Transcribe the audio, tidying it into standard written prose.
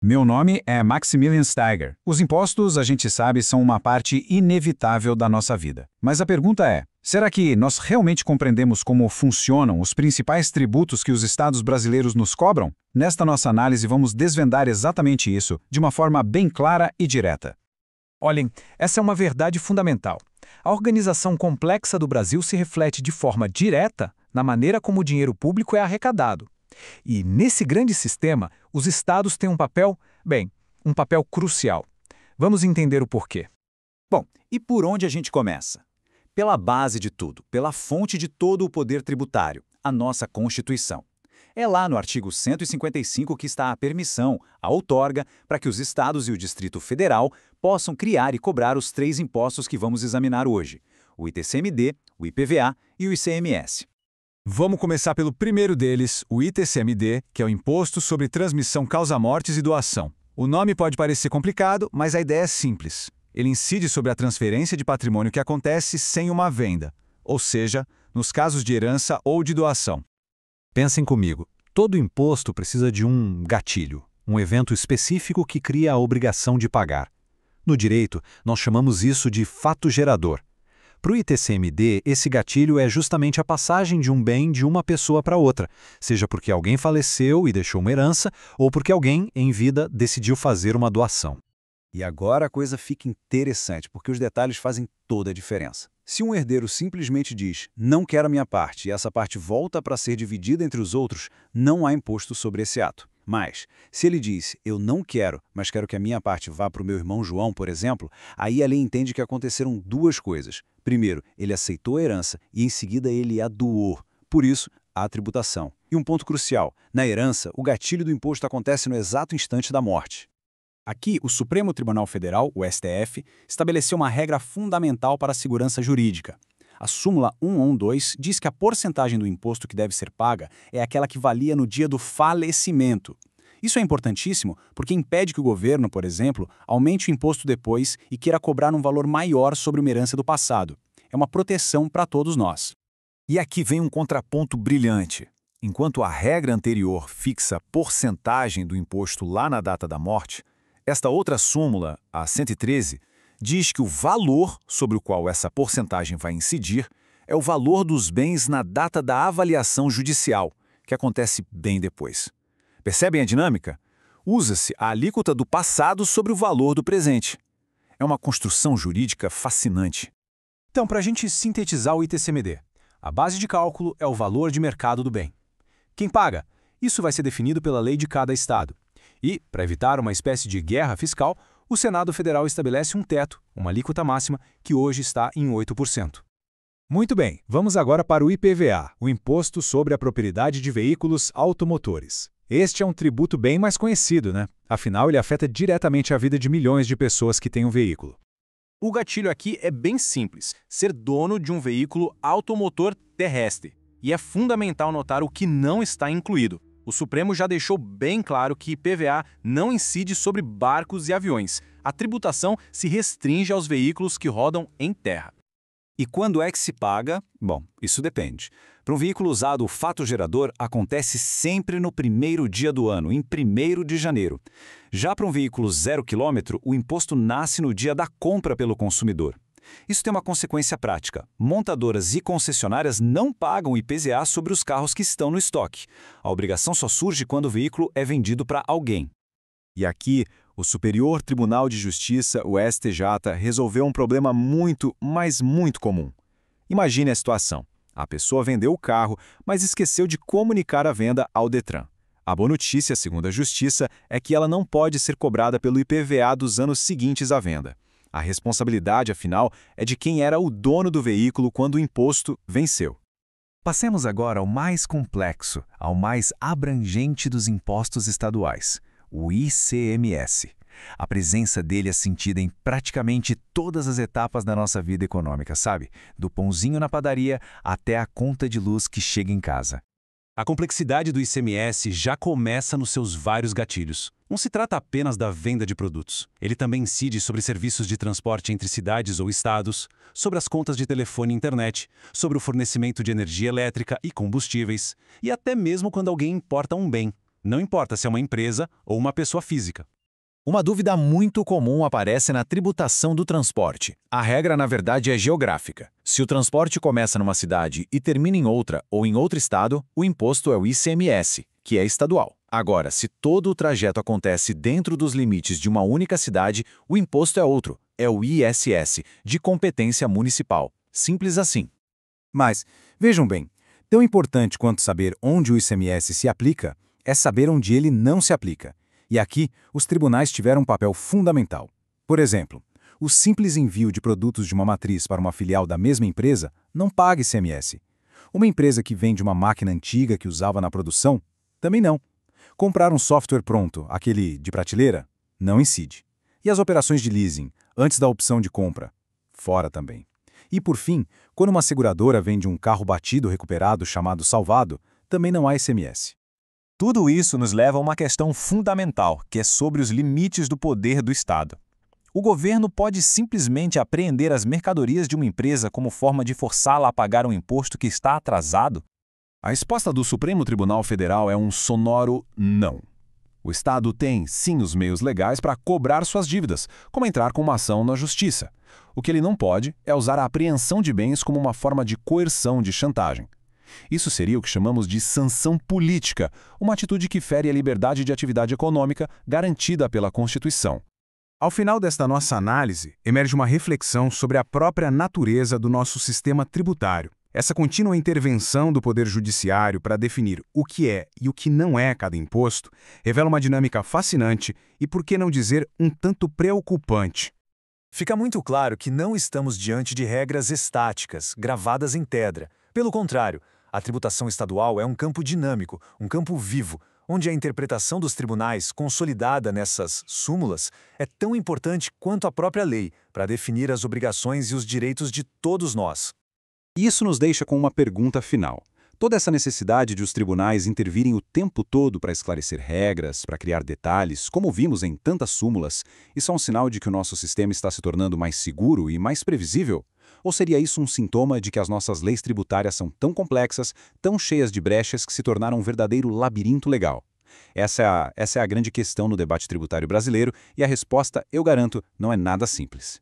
Meu nome é Maximilian Steiger. Os impostos, a gente sabe, são uma parte inevitável da nossa vida. Mas a pergunta é, será que nós realmente compreendemos como funcionam os principais tributos que os estados brasileiros nos cobram? Nesta nossa análise, vamos desvendar exatamente isso, de uma forma bem clara e direta. Olhem, essa é uma verdade fundamental. A organização complexa do Brasil se reflete de forma direta na maneira como o dinheiro público é arrecadado. E, nesse grande sistema, os estados têm um papel, um papel crucial. Vamos entender o porquê. Bom, e por onde a gente começa? Pela base de tudo, pela fonte de todo o poder tributário, a nossa Constituição. É lá no artigo 155 que está a permissão, a outorga, para que os estados e o Distrito Federal possam criar e cobrar os 3 impostos que vamos examinar hoje: o ITCMD, o IPVA e o ICMS. Vamos começar pelo primeiro deles, o ITCMD, que é o Imposto sobre Transmissão Causa-Mortes e Doação. O nome pode parecer complicado, mas a ideia é simples. Ele incide sobre a transferência de patrimônio que acontece sem uma venda, ou seja, nos casos de herança ou de doação. Pensem comigo, todo imposto precisa de um gatilho, um evento específico que cria a obrigação de pagar. No direito, nós chamamos isso de fato gerador. Para o ITCMD, esse gatilho é justamente a passagem de um bem de uma pessoa para outra, seja porque alguém faleceu e deixou uma herança, ou porque alguém, em vida, decidiu fazer uma doação. E agora a coisa fica interessante, porque os detalhes fazem toda a diferença. Se um herdeiro simplesmente diz, não quero a minha parte, e essa parte volta para ser dividida entre os outros, não há imposto sobre esse ato. Mas, se ele diz, eu não quero, mas quero que a minha parte vá para o meu irmão João, por exemplo, aí a lei entende que aconteceram 2 coisas. Primeiro, ele aceitou a herança e em seguida ele a doou. Por isso, há tributação. E um ponto crucial, na herança, o gatilho do imposto acontece no exato instante da morte. Aqui, o Supremo Tribunal Federal, o STF, estabeleceu uma regra fundamental para a segurança jurídica. A súmula 112 diz que a porcentagem do imposto que deve ser paga é aquela que valia no dia do falecimento. Isso é importantíssimo porque impede que o governo, por exemplo, aumente o imposto depois e queira cobrar um valor maior sobre uma herança do passado. É uma proteção para todos nós. E aqui vem um contraponto brilhante. Enquanto a regra anterior fixa a porcentagem do imposto lá na data da morte, esta outra súmula, a 113, diz que o valor sobre o qual essa porcentagem vai incidir é o valor dos bens na data da avaliação judicial, que acontece bem depois. Percebem a dinâmica? Usa-se a alíquota do passado sobre o valor do presente. É uma construção jurídica fascinante. Então, para a gente sintetizar o ITCMD, a base de cálculo é o valor de mercado do bem. Quem paga? Isso vai ser definido pela lei de cada estado. E, para evitar uma espécie de guerra fiscal, o Senado Federal estabelece um teto, uma alíquota máxima, que hoje está em 8%. Muito bem, vamos agora para o IPVA, o Imposto sobre a Propriedade de Veículos Automotores. Este é um tributo bem mais conhecido, né? Afinal, ele afeta diretamente a vida de milhões de pessoas que têm um veículo. O gatilho aqui é bem simples: ser dono de um veículo automotor terrestre. E é fundamental notar o que não está incluído. O Supremo já deixou bem claro que IPVA não incide sobre barcos e aviões. A tributação se restringe aos veículos que rodam em terra. E quando é que se paga? Bom, isso depende. Para um veículo usado, o fato gerador acontece sempre no primeiro dia do ano, em 1º de janeiro. Já para um veículo 0 km, o imposto nasce no dia da compra pelo consumidor. Isso tem uma consequência prática. Montadoras e concessionárias não pagam IPVA sobre os carros que estão no estoque. A obrigação só surge quando o veículo é vendido para alguém. E aqui, o Superior Tribunal de Justiça, o STJ, resolveu um problema muito, mas muito comum. Imagine a situação. A pessoa vendeu o carro, mas esqueceu de comunicar a venda ao Detran. A boa notícia, segundo a Justiça, é que ela não pode ser cobrada pelo IPVA dos anos seguintes à venda. A responsabilidade, afinal, é de quem era o dono do veículo quando o imposto venceu. Passemos agora ao mais complexo, ao mais abrangente dos impostos estaduais, o ICMS. A presença dele é sentida em praticamente todas as etapas da nossa vida econômica, sabe? Do pãozinho na padaria até a conta de luz que chega em casa. A complexidade do ICMS já começa nos seus vários gatilhos. Não se trata apenas da venda de produtos. Ele também incide sobre serviços de transporte entre cidades ou estados, sobre as contas de telefone e internet, sobre o fornecimento de energia elétrica e combustíveis, e até mesmo quando alguém importa um bem. Não importa se é uma empresa ou uma pessoa física. Uma dúvida muito comum aparece na tributação do transporte. A regra, na verdade, é geográfica. Se o transporte começa numa cidade e termina em outra ou em outro estado, o imposto é o ICMS, que é estadual. Agora, se todo o trajeto acontece dentro dos limites de uma única cidade, o imposto é outro, é o ISS, de competência municipal. Simples assim. Mas, vejam bem, tão importante quanto saber onde o ICMS se aplica, é saber onde ele não se aplica. E aqui, os tribunais tiveram um papel fundamental. Por exemplo, o simples envio de produtos de uma matriz para uma filial da mesma empresa não paga ICMS. Uma empresa que vende uma máquina antiga que usava na produção, também não. Comprar um software pronto, aquele de prateleira, não incide. E as operações de leasing, antes da opção de compra, fora também. E por fim, quando uma seguradora vende um carro batido recuperado chamado salvado, também não há ICMS. Tudo isso nos leva a uma questão fundamental, que é sobre os limites do poder do Estado. O governo pode simplesmente apreender as mercadorias de uma empresa como forma de forçá-la a pagar um imposto que está atrasado? A resposta do Supremo Tribunal Federal é um sonoro não. O Estado tem, sim, os meios legais para cobrar suas dívidas, como entrar com uma ação na Justiça. O que ele não pode é usar a apreensão de bens como uma forma de coerção, de chantagem. Isso seria o que chamamos de sanção política, uma atitude que fere a liberdade de atividade econômica garantida pela Constituição. Ao final desta nossa análise, emerge uma reflexão sobre a própria natureza do nosso sistema tributário. Essa contínua intervenção do Poder Judiciário para definir o que é e o que não é cada imposto revela uma dinâmica fascinante e, por que não dizer, um tanto preocupante. Fica muito claro que não estamos diante de regras estáticas, gravadas em pedra. Pelo contrário, a tributação estadual é um campo dinâmico, um campo vivo, onde a interpretação dos tribunais, consolidada nessas súmulas, é tão importante quanto a própria lei para definir as obrigações e os direitos de todos nós. Isso nos deixa com uma pergunta final. Toda essa necessidade de os tribunais intervirem o tempo todo para esclarecer regras, para criar detalhes, como vimos em tantas súmulas, isso é um sinal de que o nosso sistema está se tornando mais seguro e mais previsível? Ou seria isso um sintoma de que as nossas leis tributárias são tão complexas, tão cheias de brechas que se tornaram um verdadeiro labirinto legal? Essa é a grande questão no debate tributário brasileiro e a resposta, eu garanto, não é nada simples.